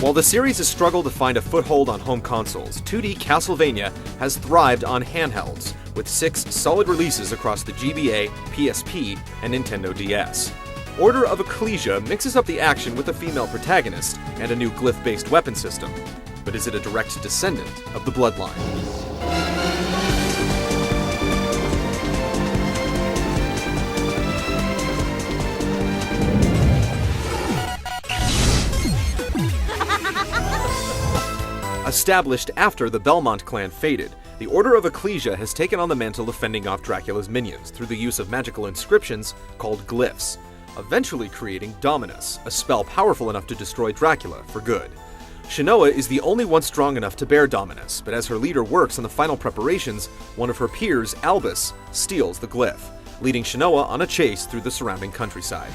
While the series has struggled to find a foothold on home consoles, 2D Castlevania has thrived on handhelds, with 6 solid releases across the GBA, PSP, and Nintendo DS. Order of Ecclesia mixes up the action with a female protagonist and a new glyph-based weapon system, but is it a direct descendant of the bloodline? Established after the Belmont clan faded, the Order of Ecclesia has taken on the mantle of fending off Dracula's minions through the use of magical inscriptions called glyphs, eventually creating Dominus, a spell powerful enough to destroy Dracula for good. Shanoa is the only one strong enough to bear Dominus, but as her leader works on the final preparations, one of her peers, Albus, steals the glyph, leading Shanoa on a chase through the surrounding countryside.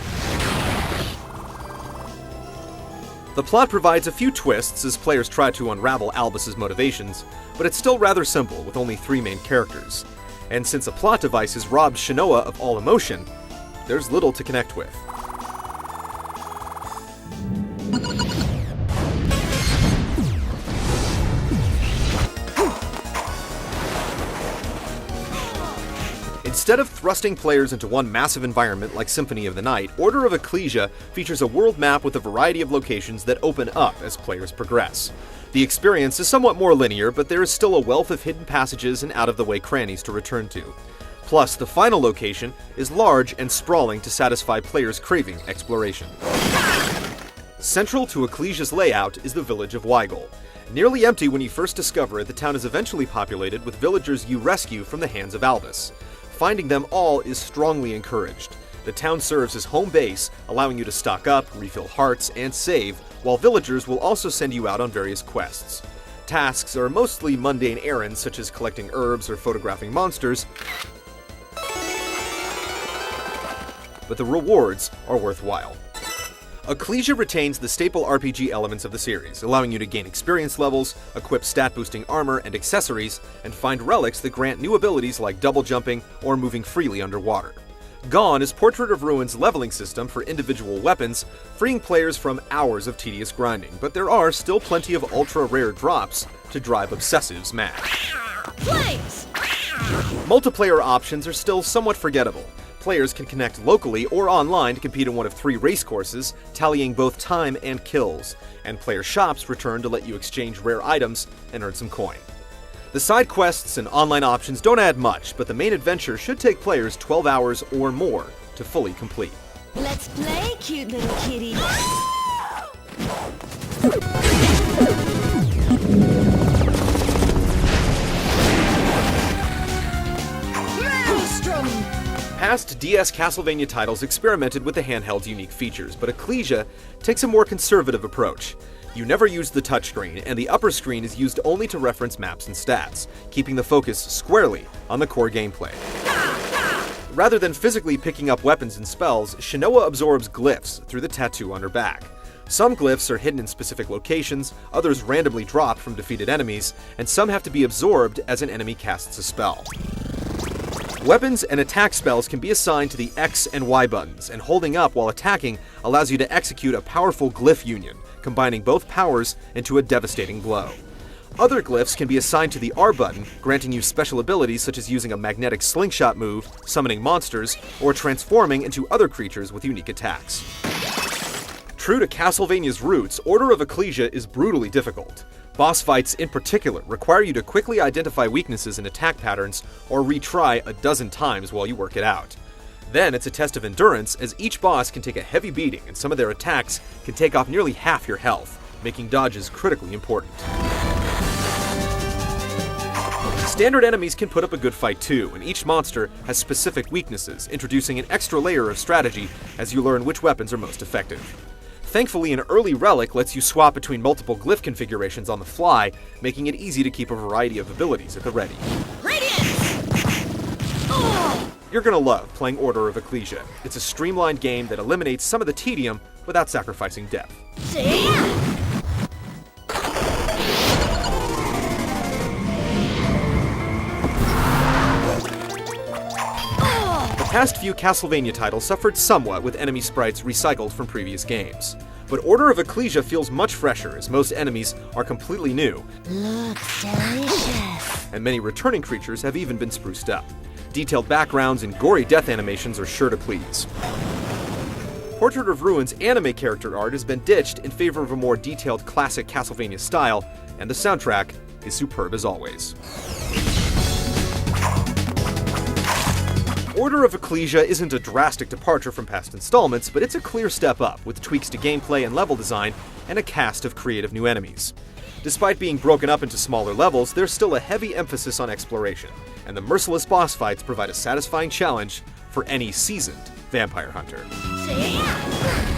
The plot provides a few twists as players try to unravel Albus's motivations, but it's still rather simple with only 3 main characters. And since a plot device has robbed Shanoa of all emotion, there's little to connect with. Instead of thrusting players into one massive environment like Symphony of the Night, Order of Ecclesia features a world map with a variety of locations that open up as players progress. The experience is somewhat more linear, but there is still a wealth of hidden passages and out-of-the-way crannies to return to. Plus, the final location is large and sprawling to satisfy players craving exploration. Central to Ecclesia's layout is the village of Weigel. Nearly empty when you first discover it, the town is eventually populated with villagers you rescue from the hands of Albus. Finding them all is strongly encouraged. The town serves as home base, allowing you to stock up, refill hearts, and save, while villagers will also send you out on various quests. Tasks are mostly mundane errands such as collecting herbs or photographing monsters, but the rewards are worthwhile. Ecclesia retains the staple RPG elements of the series, allowing you to gain experience levels, equip stat-boosting armor and accessories, and find relics that grant new abilities like double jumping or moving freely underwater. Gone is Portrait of Ruin's leveling system for individual weapons, freeing players from hours of tedious grinding, but there are still plenty of ultra-rare drops to drive obsessives mad. Flames! Multiplayer options are still somewhat forgettable. Players can connect locally or online to compete in one of 3 race courses, tallying both time and kills, and player shops return to let you exchange rare items and earn some coin. The side quests and online options don't add much, but the main adventure should take players 12 hours or more to fully complete. Let's play, cute little kitty! Maelstrom! Past DS Castlevania titles experimented with the handheld's unique features, but Ecclesia takes a more conservative approach. You never use the touchscreen, and the upper screen is used only to reference maps and stats, keeping the focus squarely on the core gameplay. Rather than physically picking up weapons and spells, Shanoa absorbs glyphs through the tattoo on her back. Some glyphs are hidden in specific locations, others randomly dropped from defeated enemies, and some have to be absorbed as an enemy casts a spell. Weapons and attack spells can be assigned to the X and Y buttons, and holding up while attacking allows you to execute a powerful glyph union, combining both powers into a devastating blow. Other glyphs can be assigned to the R button, granting you special abilities such as using a magnetic slingshot move, summoning monsters, or transforming into other creatures with unique attacks. True to Castlevania's roots, Order of Ecclesia is brutally difficult. Boss fights in particular require you to quickly identify weaknesses in attack patterns or retry a dozen times while you work it out. Then it's a test of endurance, as each boss can take a heavy beating and some of their attacks can take off nearly half your health, making dodges critically important. Standard enemies can put up a good fight too, and each monster has specific weaknesses, introducing an extra layer of strategy as you learn which weapons are most effective. Thankfully, an early relic lets you swap between multiple glyph configurations on the fly, making it easy to keep a variety of abilities at the ready. You're gonna love playing Order of Ecclesia. It's a streamlined game that eliminates some of the tedium without sacrificing depth. The past few Castlevania titles suffered somewhat with enemy sprites recycled from previous games. But Order of Ecclesia feels much fresher, as most enemies are completely new, Looks delicious. and many returning creatures have even been spruced up. Detailed backgrounds and gory death animations are sure to please. Portrait of Ruin's anime character art has been ditched in favor of a more detailed classic Castlevania style, and the soundtrack is superb as always. Order of Ecclesia isn't a drastic departure from past installments, but it's a clear step up, with tweaks to gameplay and level design, and a cast of creative new enemies. Despite being broken up into smaller levels, there's still a heavy emphasis on exploration, and the merciless boss fights provide a satisfying challenge for any seasoned vampire hunter. See ya.